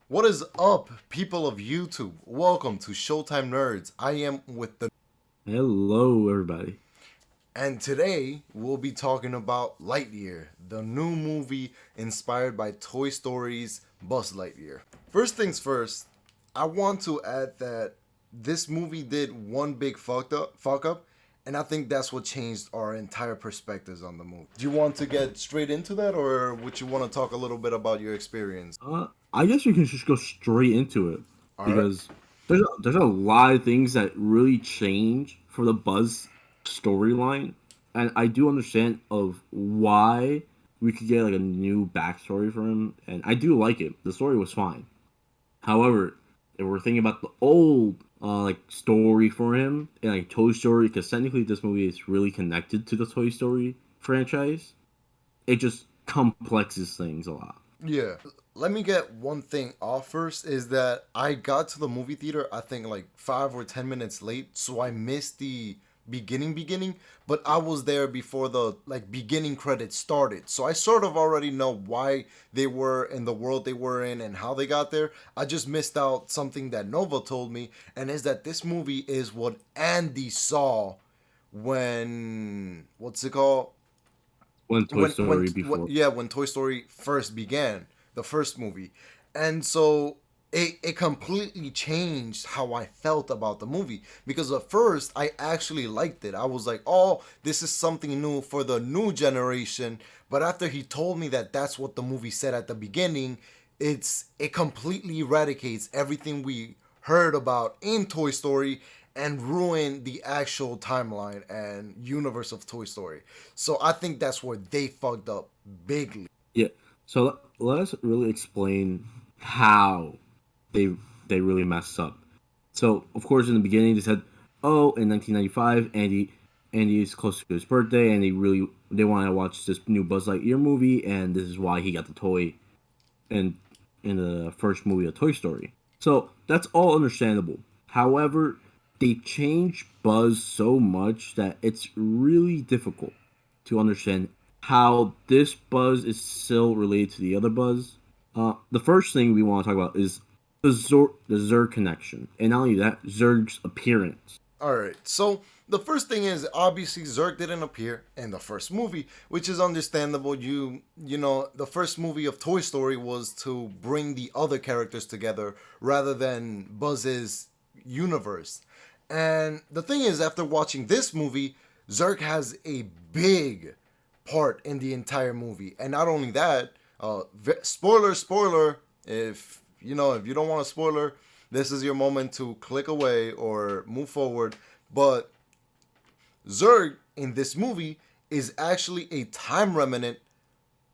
What is up, people of YouTube? Welcome to Showtime Nerds. I am with the. Hello, everybody. And today we'll be talking about Lightyear, the new movie inspired by Toy Story's Buzz Lightyear. First things first, I want to add that this movie did one big fuck up, and I think that's what changed our entire perspectives on the movie. Do you want to get straight into that, or would you want to talk a little bit about your experience? I guess we can just go straight into it All right. because there's a lot of things that really change for the Buzz storyline, and I do understand of why we could get like a new backstory for him, and I do like it. The story was fine. However, if we're thinking about the old like story for him and like Toy Story, because technically this movie is really connected to the Toy Story franchise, it just complexes things a lot. Yeah. Let me get one thing off first is that I got to the movie theater I think like 5 or 10 minutes late, so I missed the beginning, but I was there before the like beginning credits started. So I sort of already know why they were in the world they were in and how they got there. I just missed out something that Nova told me, and is that this movie is what Andy saw when what's it called? When Toy when Story before. yeah, when Toy Story first began, the first movie. And so it completely changed how I felt about the movie, because at first I actually liked it. I was like, "Oh, this is something new for the new generation." But after he told me that that's what the movie said at the beginning, it completely eradicates everything we heard about in Toy Story and ruin the actual timeline and universe of Toy Story. So I think that's where they fucked up bigly. Yeah. So let us really explain how they they really messed up. So of course in the beginning they said, oh, in 1995, Andy is close to his birthday, and they want to watch this new Buzz Lightyear movie, and this is why he got the toy in in the first movie of Toy Story. So that's all understandable. However, they changed Buzz so much that it's really difficult to understand how this Buzz is still related to the other Buzz. The first thing we want to talk about is the Zurg connection, and not only that, Zurg's appearance. All right. So the first thing is obviously Zurg didn't appear in the first movie, which is understandable. You know, the first movie of Toy Story was to bring the other characters together rather than Buzz's universe. And the thing is, after watching this movie, Zurg has a big part in the entire movie. And not only that, spoiler, if you don't want a spoiler, this is your moment to click away or move forward. But Zurg in this movie is actually a time remnant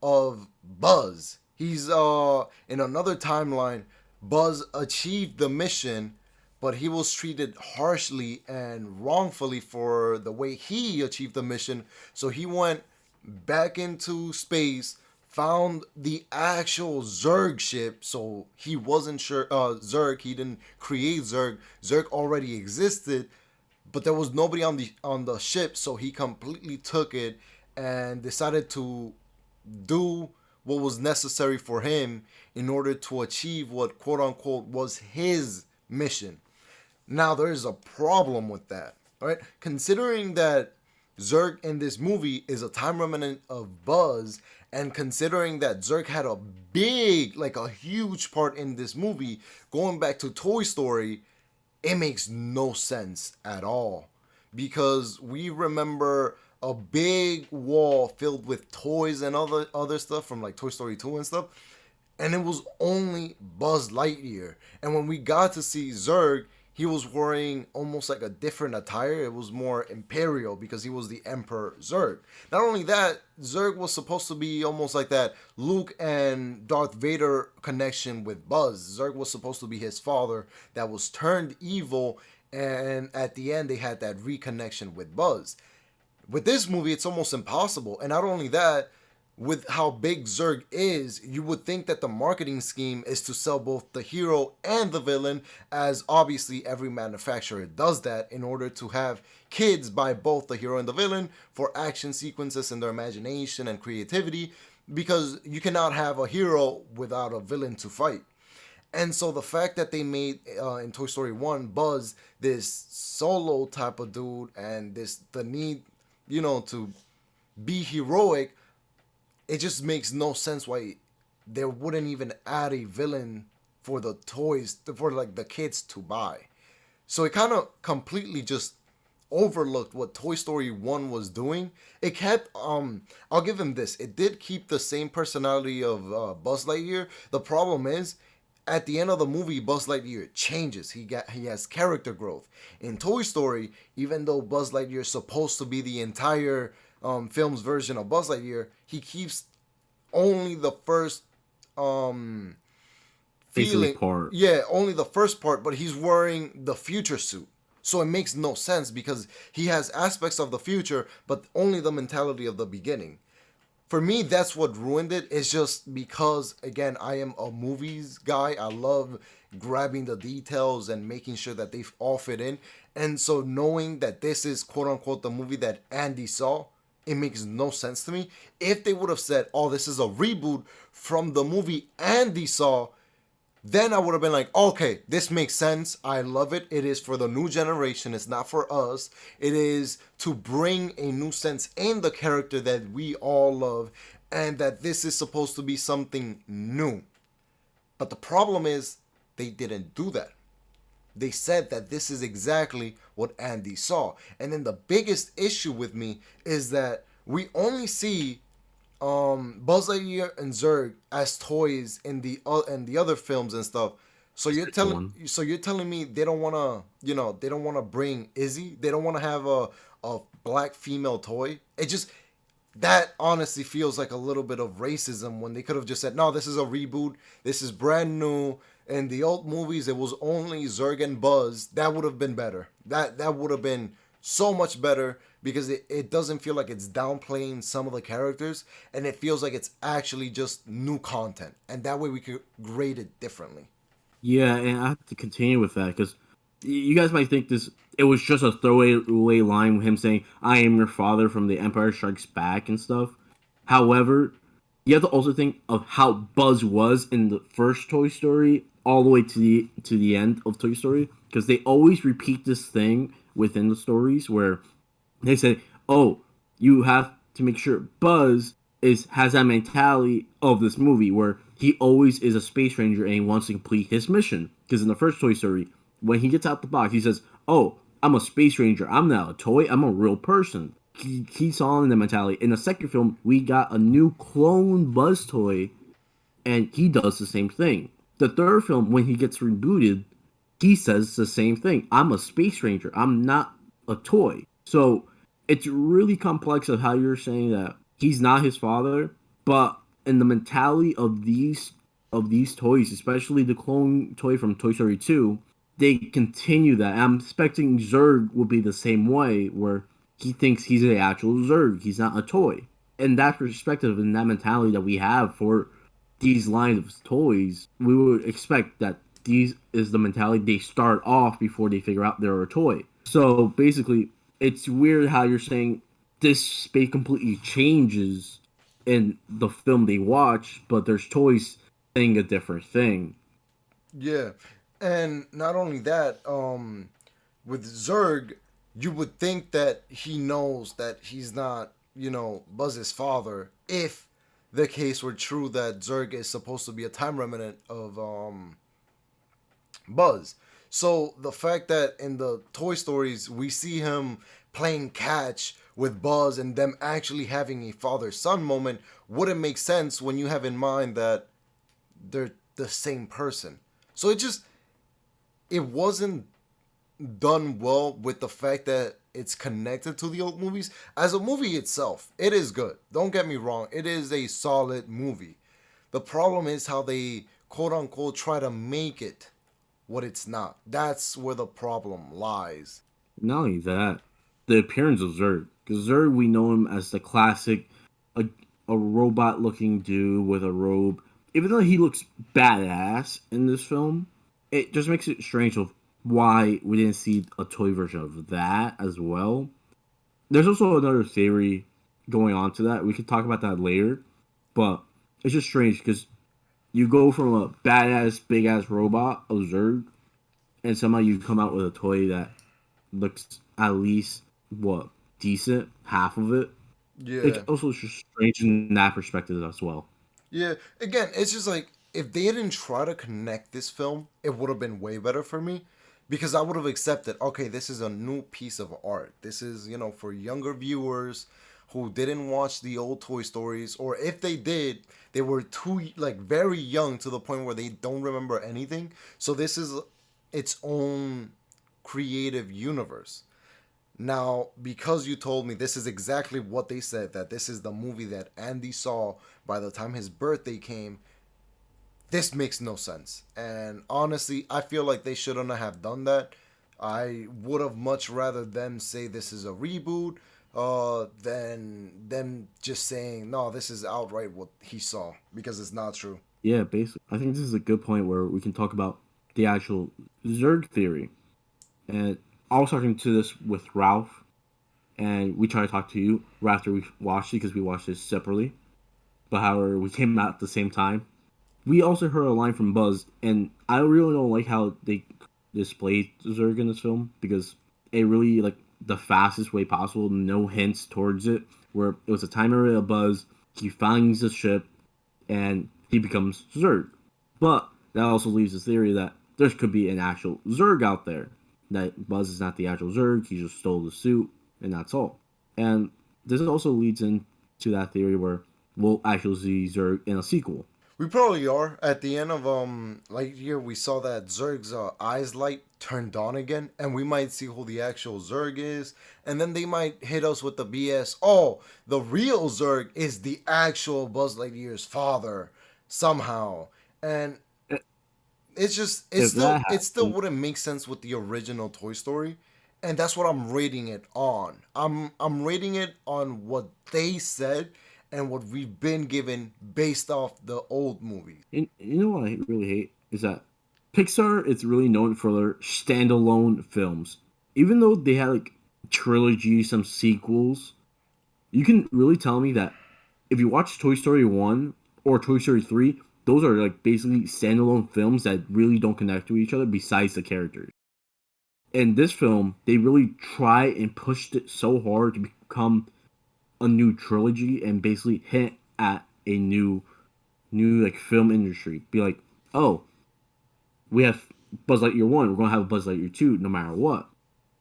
of Buzz. He's in another timeline. Buzz achieved the mission, but he was treated harshly and wrongfully for the way he achieved the mission. So he went back into space, found the actual Zurg ship. So he wasn't sure Zurg. He didn't create Zurg. Zurg already existed, but there was nobody on the ship. So he completely took it and decided to do what was necessary for him in order to achieve what quote unquote was his mission. Now there is a problem with that, right? Considering that Zurg in this movie is a time remnant of Buzz, and considering that Zurg had a big, like a huge part in this movie, going back to Toy Story, it makes no sense at all. Because we remember a big wall filled with toys and other stuff from like Toy Story 2 and stuff, and it was only Buzz Lightyear. And when we got to see Zurg, he was wearing almost like a different attire. It was more imperial because he was the Emperor Zurg. Not only that, Zurg was supposed to be almost like that Luke and Darth Vader connection with Buzz. Zurg was supposed to be his father that was turned evil, and at the end they had that reconnection with Buzz. With this movie, it's almost impossible. And not only that, with how big Zurg is, you would think that the marketing scheme is to sell both the hero and the villain, as obviously every manufacturer does that in order to have kids buy both the hero and the villain for action sequences and their imagination and creativity, because you cannot have a hero without a villain to fight. And so the fact that they made in Toy Story 1 Buzz this solo type of dude and the need, to be heroic, it just makes no sense why they wouldn't even add a villain for the toys for like the kids to buy. So it kind of completely just overlooked what Toy Story 1 was doing. It kept I'll give him this. It did keep the same personality of Buzz Lightyear. The problem is at the end of the movie Buzz Lightyear changes. He has character growth. In Toy Story, even though Buzz Lightyear is supposed to be the entire film's version of Buzz Lightyear, he keeps only the first Basically, feeling, part. yeah, only the first part, but he's wearing the future suit. So it makes no sense because he has aspects of the future, but only the mentality of the beginning. For me, that's what ruined it. It's just because, again, I am a movies guy. I love grabbing the details and making sure that they all fit in. And so knowing that this is quote unquote the movie that Andy saw, it makes no sense to me. If they would have said, oh, this is a reboot from the movie Andy saw, then I would have been like, okay, this makes sense. I love it. It is for the new generation. It's not for us. It is to bring a new sense in the character that we all love, and that this is supposed to be something new. But the problem is, they didn't do that. They said that this is exactly what Andy saw. And then the biggest issue with me is that we only see Buzz Lightyear and Zurg as toys in the other films and stuff. So you're telling me they don't wanna they don't wanna bring Izzy. They don't wanna have a black female toy. It just that honestly feels like a little bit of racism when they could have just said, no, this is a reboot. This is brand new. In the old movies, it was only Zurg and Buzz. That would have been better. That would have been so much better because it doesn't feel like it's downplaying some of the characters, and it feels like it's actually just new content. And that way we could grade it differently. Yeah, and I have to continue with that because you guys might think it was just a throwaway line with him saying, "I am your father" from The Empire Strikes Back and stuff. However, you have to also think of how Buzz was in the first Toy Story all the way to the end of Toy Story, because they always repeat this thing within the stories where they say, "Oh, you have to make sure Buzz has that mentality of this movie where he always is a space ranger and he wants to complete his mission." Because in the first Toy Story, when he gets out the box, he says, "Oh, I'm a space ranger. I'm not a toy. I'm a real person." He keeps on in the mentality. In the second film, we got a new clone Buzz toy, and he does the same thing. The third film, when he gets rebooted, he says the same thing. I'm a space ranger. I'm not a toy. So it's really complex of how you're saying that he's not his father, but in the mentality of these toys, especially the clone toy from Toy Story 2, they continue that. I'm expecting Zurg will be the same way, where he thinks he's an actual Zurg. He's not a toy. And that perspective and that mentality that we have for these lines of toys, we would expect that these is the mentality they start off before they figure out they're a toy. So basically, it's weird how you're saying this space completely changes in the film they watch, but there's toys saying a different thing. Yeah, and not only that, with Zurg, you would think that he knows that he's not, Buzz's father. If the case were true that Zurg is supposed to be a time remnant of Buzz. So the fact that in the Toy Stories we see him playing catch with Buzz and them actually having a father-son moment wouldn't make sense when you have in mind that they're the same person. So it wasn't done well with the fact that it's connected to the old movies. As a movie itself, it is good. Don't get me wrong. It is a solid movie. The problem is how they quote unquote try to make it what it's not. That's where the problem lies. Not only that, the appearance of Zurg. Because Zurg, we know him as the classic, a, a robot-looking dude with a robe. Even though he looks badass in this film, it just makes it strange of why we didn't see a toy version of that as well. There's also another theory going on to that. We could talk about that later, but it's just strange because You go from a badass, big ass robot, a Zerg, and somehow you come out with a toy that looks at least what decent, half of it. It's Yeah. also just strange in that perspective as well. Yeah. Again, it's just like if they didn't try to connect this film, it would have been way better for me because I would have accepted, okay, this is a new piece of art. This is, for younger viewers who didn't watch the old Toy Stories, or if they did, they were too like very young to the point where they don't remember anything. So this is its own creative universe. Now, because you told me this is exactly what they said, that this is the movie that Andy saw by the time his birthday came, this makes no sense. And honestly, I feel like they shouldn't have done that. I would have much rather them say this is a reboot than them just saying, no, this is outright what he saw, because it's not true. Yeah, basically, I think this is a good point where we can talk about the actual Zerg theory. And I was talking to this with Ralph, and we tried to talk to you right after we watched it because we watched it separately. But however, we came out at the same time. We also heard a line from Buzz, and I really don't like how they displayed Zerg in this film because it really like the fastest way possible, no hints towards it. Where it was a timer of Buzz, he finds the ship, and he becomes Zerg. But that also leaves the theory that there could be an actual Zerg out there. That Buzz is not the actual Zerg, he just stole the suit, and that's all. And this also leads into that theory where we'll actually see Zerg in a sequel. We probably are. At the end of Lightyear, we saw that Zurg's eyes light turned on again, and we might see who the actual Zurg is, and then they might hit us with the BS. Oh, the real Zurg is the actual Buzz Lightyear's father somehow, and it's just If that it still happens, wouldn't make sense with the original Toy Story, and that's what I'm rating it on. I'm rating it on what they said and what we've been given based off the old movie. and you know what I really hate is that Pixar is really known for their standalone films. Even though they had like trilogy, some sequels, you can really tell me that if you watch Toy Story 1 or Toy Story 3, those are like basically standalone films that really don't connect to each other besides the characters. In this film, they really try and pushed it so hard to become a new trilogy and basically hint at a new like film industry. Be like, oh, we have Buzz Lightyear 1, we're gonna have a Buzz Lightyear 2 no matter what.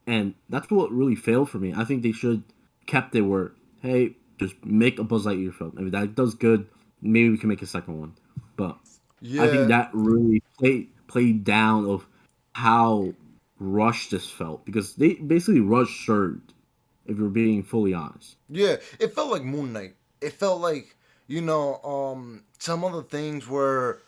And that's what really failed for me. I think they should kept it where, hey, just make a Buzz Lightyear film. If that does good, maybe we can make a second one. But I think Yeah, that really played down of how rushed this felt because they basically rushed Surd. If you're being fully honest. yeah. It felt like Moon Knight. It felt like some of the things were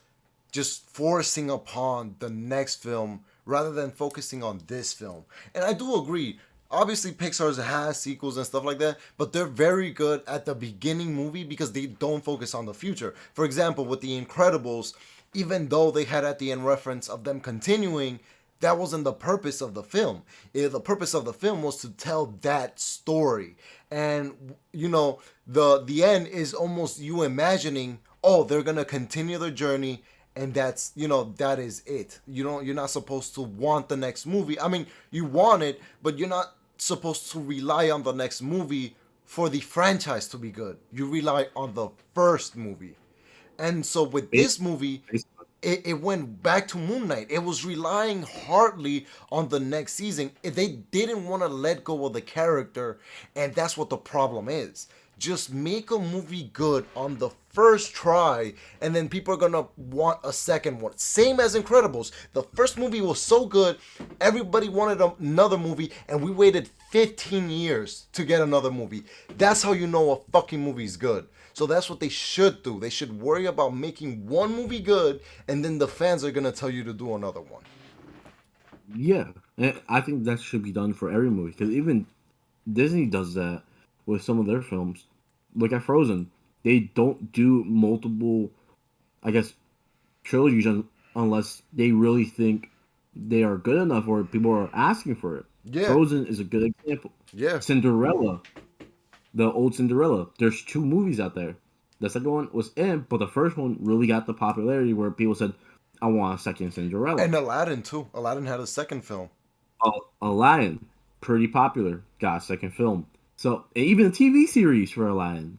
just forcing upon the next film rather than focusing on this film. And I do agree. Obviously, Pixar's has sequels and stuff like that, but they're very good at the beginning movie because they don't focus on the future. For example, with The Incredibles, even though they had at the end reference of them continuing, that wasn't the purpose of the film. The purpose of the film was to tell that story, and the end is almost you imagining, oh, they're gonna continue their journey, and that's that is it. You're not supposed to want the next movie. I mean, you want it, but you're not supposed to rely on the next movie for the franchise to be good. You rely on the first movie. And so with Based, this movie, based, it went back to Moon Knight. It was relying hardly on the next season. They didn't want to let go of the character, and that's what the problem is. Just make a movie good on the first try, and then people are gonna want a second one. Same as Incredibles. The first movie was so good, everybody wanted another movie, and we waited 15 years to get another movie. That's how you know a fucking movie is good. So that's what they should do. They should worry about making one movie good, and then the fans are gonna tell you to do another one. yeah, and I think that should be done for every movie because even Disney does that with some of their films. Look at Frozen. They don't do multiple, I guess, trilogies unless they really think they are good enough or people are asking for it. Yeah, Frozen is a good example. yeah, Cinderella, the old Cinderella. There's two movies out there. the second one was but the first one really got the popularity where people said, "I want a second Cinderella." And Aladdin too. Aladdin had a second film. Aladdin, pretty popular, got a second film. So even a TV series for Aladdin.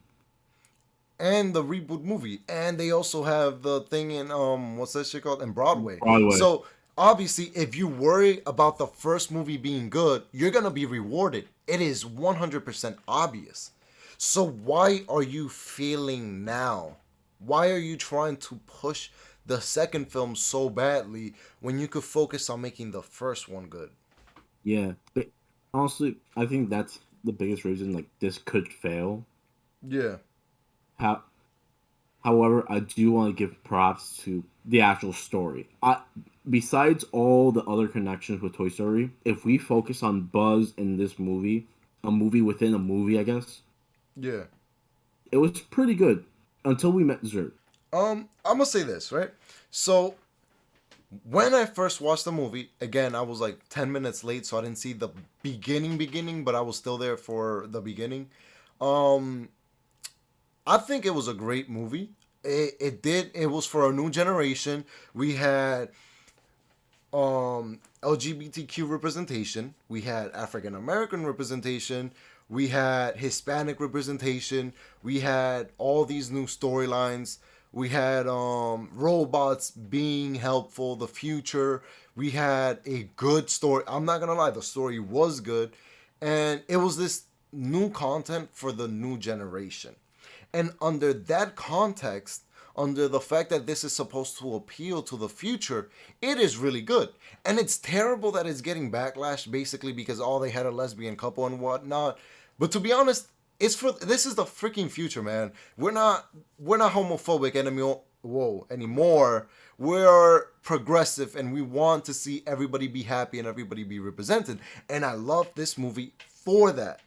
And the reboot movie, and they also have the thing in what's that shit called, in Broadway. Broadway. So obviously, if you worry about the first movie being good, you're gonna be rewarded. It is 100% obvious. So why are you failing now? Why are you trying to push the second film so badly when you could focus on making the first one good? Yeah, but honestly, I think that's the biggest reason like this could fail. Yeah. How, however, I do want to give props to the actual story. Besides all the other connections with Toy Story, if we focus on Buzz in this movie, a movie within a movie, I guess, Yeah. it was pretty good until we met Zurg. I'm gonna say this, right? So when I first watched the movie, again, I was like 10 minutes late, so I didn't see the beginning, but I was still there for the beginning. Um, I think it was a great movie. It was for a new generation. We had LGBTQ representation. We had African American representation. We had Hispanic representation. We had all these new storylines. We had robots being helpful, the future. We had a good story. I'm not gonna lie, the story was good, and it was this new content for the new generation. And under that context, under the fact that this is supposed to appeal to the future, it is really good. And it's terrible that it's getting backlash basically because all they had a lesbian couple and whatnot. But to be honest, this is the freaking future, man. We're not homophobic anymore. We're progressive and we want to see everybody be happy and everybody be represented. And I love this movie for that.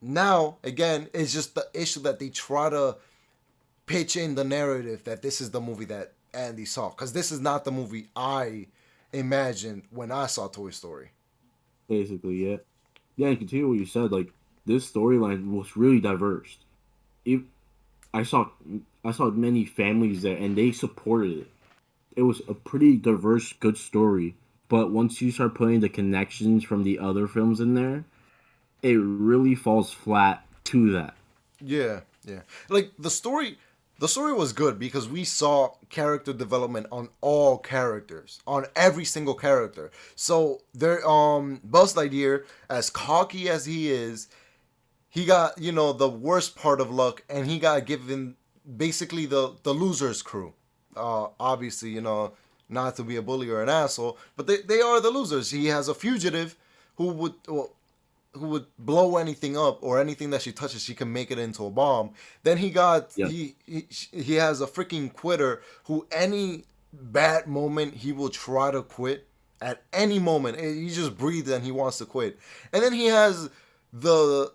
Now, again, it's just the issue that they try to pitch in the narrative that this is the movie that Andy saw. Because this is not the movie I imagined when I saw Toy Story. Basically, yeah. Yeah, and continue what you said. Like this storyline was really diverse. It, I saw many families there, and they supported it. It was a pretty diverse, good story. But once you start putting the connections from the other films in there, it really falls flat to that. Yeah, yeah. Like the story was good because we saw character development on all characters, on every single character. So there Buzz Lightyear, as cocky as he is, he got, the worst part of luck and he got given basically the losers crew. Obviously, not to be a bully or an asshole, but they are the losers. He has a fugitive who would blow anything up or anything that she touches, she can make it into a bomb. Then he got Yep. he has a freaking quitter who any bad moment he will try to quit at any moment. He just breathes and he wants to quit. And then he has the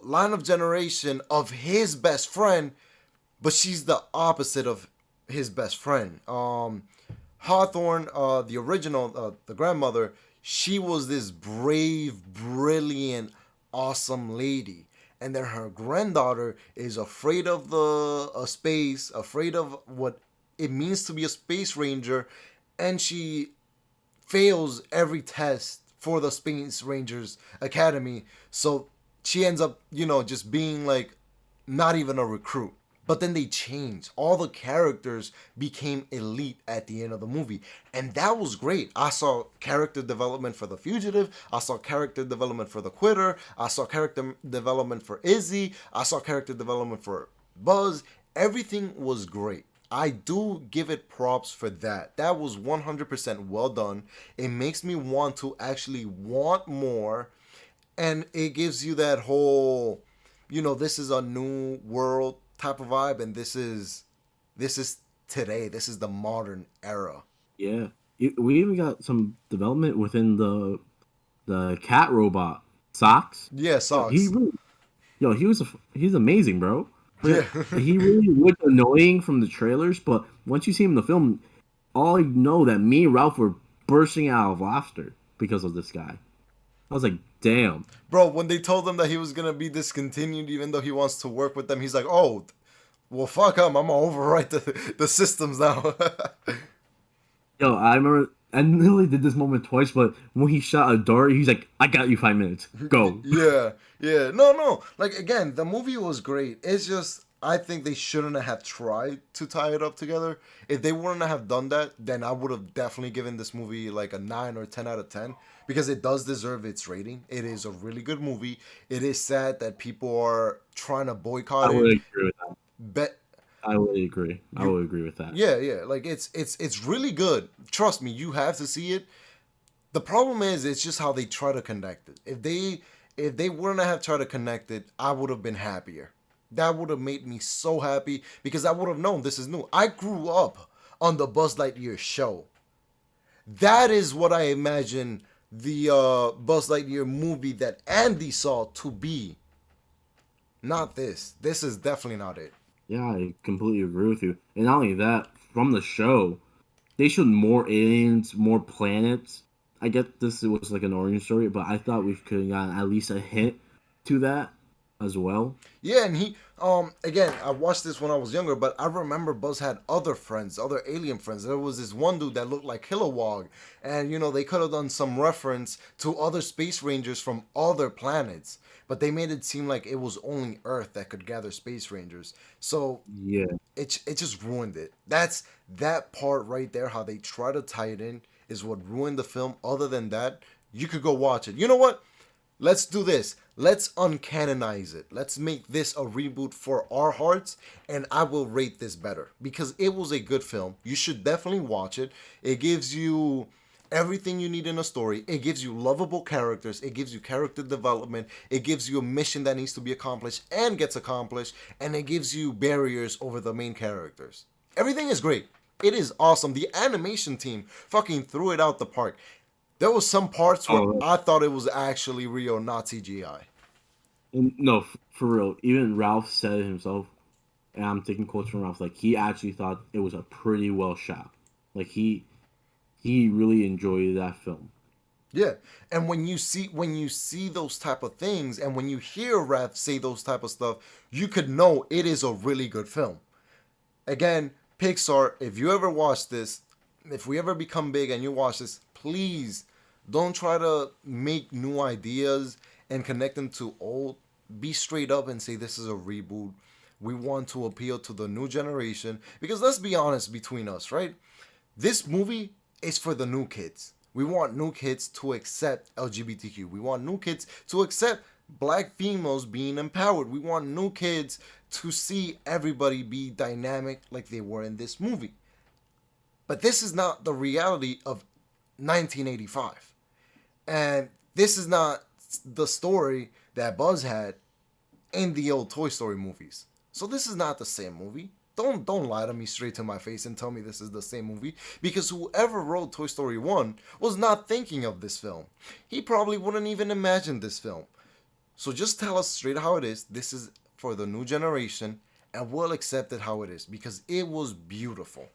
line of generation of his best friend, but she's the opposite of his best friend. Hawthorne, the original, the grandmother, she was this brave, brilliant, awesome lady. And then her granddaughter is afraid of the space, afraid of what it means to be a space ranger, and she fails every test for the Space Rangers Academy. So she ends up, just being like not even a recruit. But then they changed. All the characters became elite at the end of the movie. And that was great. I saw character development for the fugitive. I saw character development for the quitter. I saw character development for Izzy. I saw character development for Buzz. Everything was great. I do give it props for that. That was 100% well done. It makes me want to actually want more. And it gives you that whole, this is a new world type of vibe, and this is today. This is the modern era. Yeah, we even got some development within the cat robot Socks. Yeah, Yo, socks. he's amazing, bro. Yeah. He really looked annoying from the trailers, but once you see him in the film, all I know that me and Ralph were bursting out of laughter because of this guy. I was like, damn. Bro, when they told him that he was gonna be discontinued even though he wants to work with them, he's like, oh, well, fuck him. I'm gonna overwrite the systems now. Yo, I remember I literally did this moment twice, but when he shot a dart, he's like, "I got you 5 minutes. Go." Yeah, yeah. No. Like again, the movie was great. It's just I think they shouldn't have tried to tie it up together. If they wouldn't have done that, then I would have definitely given this movie like a 9 or 10 out of 10 because it does deserve its rating. It is a really good movie. It is sad that people are trying to I boycott would it. agree with that. Bet I would agree. I you, would agree with that. yeah. Like it's really good. Trust me, you have to see it. The problem is it's just how they try to connect it. If they wouldn't have tried to connect it, I would have been happier. That would have made me so happy because I would have known this is new. I grew up on the Buzz Lightyear show. That is what I imagine the Buzz Lightyear movie that Andy saw to be. Not this. This is definitely not it. Yeah, I completely agree with you. And not only that, from the show, they showed more aliens, more planets. I get this was like an origin story, but I thought we could have gotten at least a hint to that as well. Yeah, and he again, I watched this when I was younger, but I remember Buzz had other friends, other alien friends. There was this one dude that looked like Kilowog, and they could have done some reference to other space rangers from other planets, but they made it seem like it was only Earth that could gather space rangers. So Yeah. it just ruined it. That's that part right there, how they try to tie it in is what ruined the film. Other than that, you could go watch it. You know what? Let's do this. Let's uncanonize it. Let's make this a reboot for our hearts, and I will rate this better because it was a good film. You should definitely watch it. It gives you everything you need in a story. It gives you lovable characters. It gives you character development. It gives you a mission that needs to be accomplished and gets accomplished, and it gives you barriers over the main characters. Everything is great. It is awesome. The animation team fucking threw it out the park. There was some parts where Oh, I thought it was actually real, not CGI. and no, for real. Even Ralph said it himself, and I'm taking quotes from Ralph. Like he actually thought it was a pretty well shot. Like he really enjoyed that film. Yeah, and when you see those type of things, and when you hear Raph say those type of stuff, you could know it is a really good film. Again, Pixar, if you ever watch this, if we ever become big and you watch this, please don't try to make new ideas and connect them to old. Be straight up and say this is a reboot. We want to appeal to the new generation because let's be honest between us, right? This movie is for the new kids. We want new kids to accept LGBTQ. We want new kids to accept black females being empowered. We want new kids to see everybody be dynamic like they were in this movie. But this is not the reality of 1985. And this is not the story that Buzz had in the old Toy Story movies. So this is not the same movie. Don't lie to me straight to my face and tell me this is the same movie because whoever wrote Toy Story 1 was not thinking of this film. He probably wouldn't even imagine this film. So just tell us straight how it is. This is for the new generation and we'll accept it how it is because it was beautiful.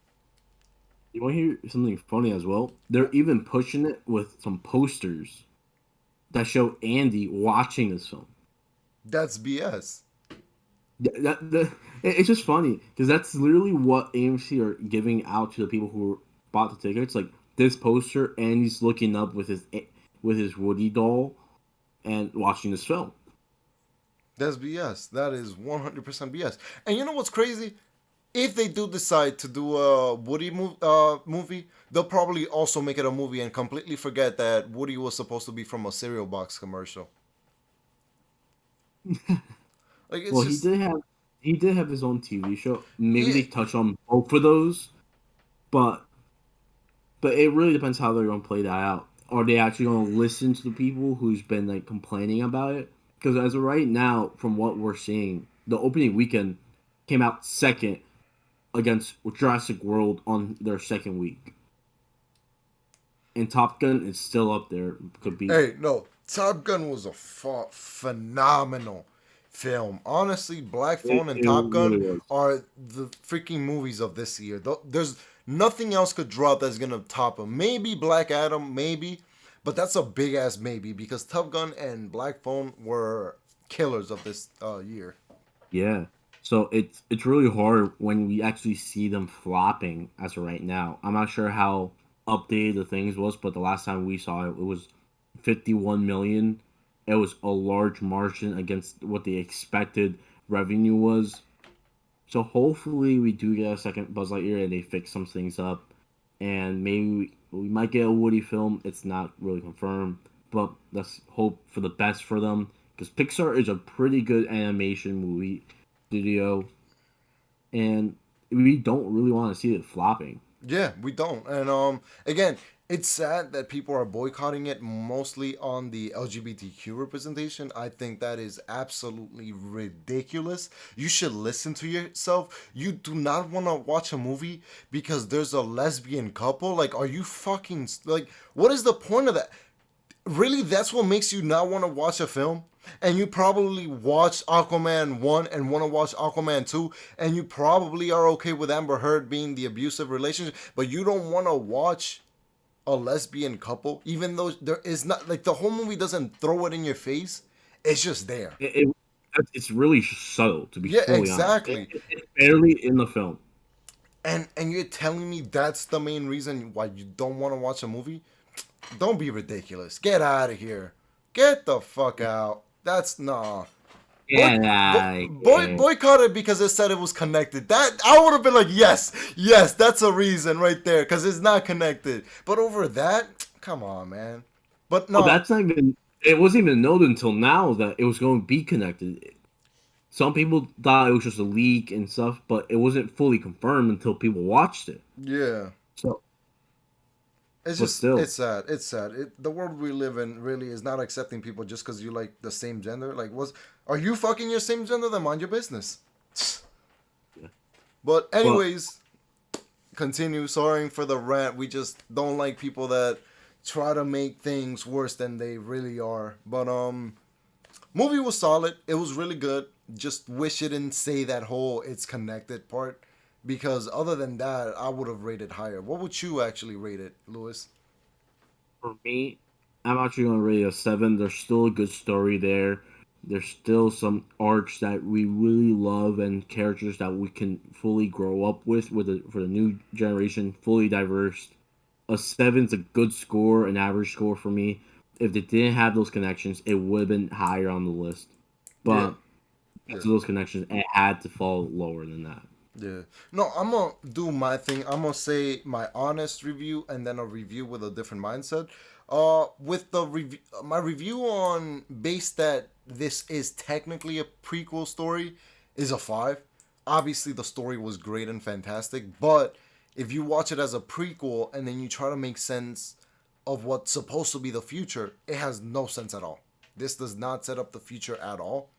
You want to hear something funny as well? They're even pushing it with some posters that show Andy watching this film. That's BS. It's just funny because that's literally what AMC are giving out to the people who bought the tickets. Like this poster, Andy's looking up with his Woody doll and watching this film. That's BS. That is 100% BS. And you know what's crazy? If they do decide to do a Woody movie, they'll probably also make it a movie and completely forget that Woody was supposed to be from a cereal box commercial. Like it's Well, just he did have his own TV show. Maybe yeah, they touch on both of those, but it really depends how they're gonna play that out. Are they actually gonna listen to the people who's been like complaining about it? Because as of right now, from what we're seeing, the opening weekend came out second against Jurassic World on their second week, and Top Gun is still up there. Could be. hey, no, Top Gun was a phenomenal film. Honestly, Black Phone and It Top Gun really was. are the freaking movies of this year. There's nothing else could drop that's gonna top them. Maybe Black Adam, maybe, but that's a big ass maybe because Top Gun and Black Phone were killers of this year. Yeah. So it's really hard when we actually see them flopping as of right now. I'm not sure how updated the things was, but the last time we saw it, it was 51 million. It was a large margin against what the expected revenue was. So hopefully we do get a second Buzz Lightyear and they fix some things up, and maybe we might get a Woody film. It's not really confirmed, but let's hope for the best for them because Pixar is a pretty good animation movie studio, and we don't really want to see it flopping. Yeah, we don't. And again, it's sad that people are boycotting it mostly on the LGBTQ representation. I think that is absolutely ridiculous. You should listen to yourself. You do not want to watch a movie because there's a lesbian couple. Like, are you fucking like what is the point of that? Really, that's what makes you not want to watch a film? And you probably watched Aquaman 1 and want to watch Aquaman 2, and you probably are okay with Amber Heard being the abusive relationship, but you don't want to watch a lesbian couple, even though there is not, like, the whole movie doesn't throw it in your face. It's just there. It's really subtle, to be Yeah, fully honest. exactly. It's barely in the film. And you're telling me that's the main reason why you don't want to watch a movie? Don't be ridiculous. Get out of here. Get the fuck out. That's nah. Yeah, Boycott it because it said it was connected. That I would have been like, yes, yes, that's a reason right there because it's not connected. But over that, come on, man. But well, no, that's not even. It wasn't even known until now that it was going to be connected. Some people thought it was just a leak and stuff, but it wasn't fully confirmed until people watched it. yeah, So, it's but just still, it's sad. It's sad. The world we live in really is not accepting people just because you like the same gender. Like, are you fucking your same gender? Then mind your business. yeah. But But anyways, continue. Sorry for the rant. We just don't like people that try to make things worse than they really are. But movie was solid. It was really good. Just wish it didn't say that whole it's connected part. Because other than that, I would have rated higher. What would you actually rate it, Lewis? for me, I'm actually going to rate it a 7. There's still a good story there. There's still some arcs that we really love and characters that we can fully grow up with for the new generation, fully diverse. A 7's a good score, an average score for me. If they didn't have those connections, it would have been higher on the list. Yeah. But Yeah. because of those connections, it had to fall lower than that. Yeah. No, I'm gonna do my thing. I'm gonna say my honest review and then a review with a different mindset. With the review, my review on base that this is technically a prequel story is a 5. Obviously, the story was great and fantastic, but if you watch it as a prequel and then you try to make sense of what's supposed to be the future, it has no sense at all. This does not set up the future at all.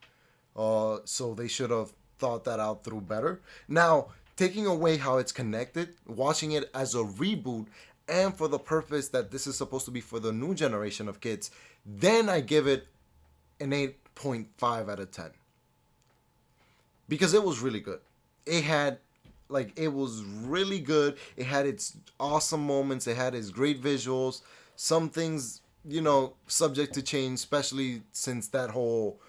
So they should have thought that out through better. Now, taking away how it's connected, watching it as a reboot, and for the purpose that this is supposed to be for the new generation of kids, then I give it an 8.5 out of 10. Because it was really good. It had, like, it was really good. It had its awesome moments. It had its great visuals. Some things, subject to change, especially since that whole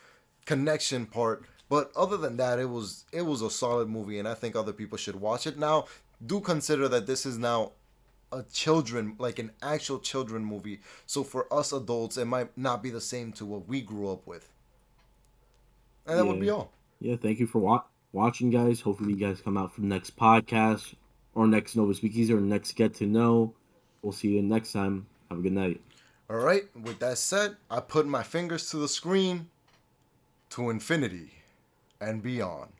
connection part. But other than that, it was a solid movie, and I think other people should watch it. Now, do consider that this is now a children, like an actual children movie. So for us adults, it might not be the same to what we grew up with. And that would Yeah. be all. Yeah, thank you for watching, guys. Hopefully, you guys come out for the next podcast or next Nova Speakeasy or next Get to Know. We'll see you next time. Have a good night. All right. With that said, I put my fingers to the screen to infinity and beyond.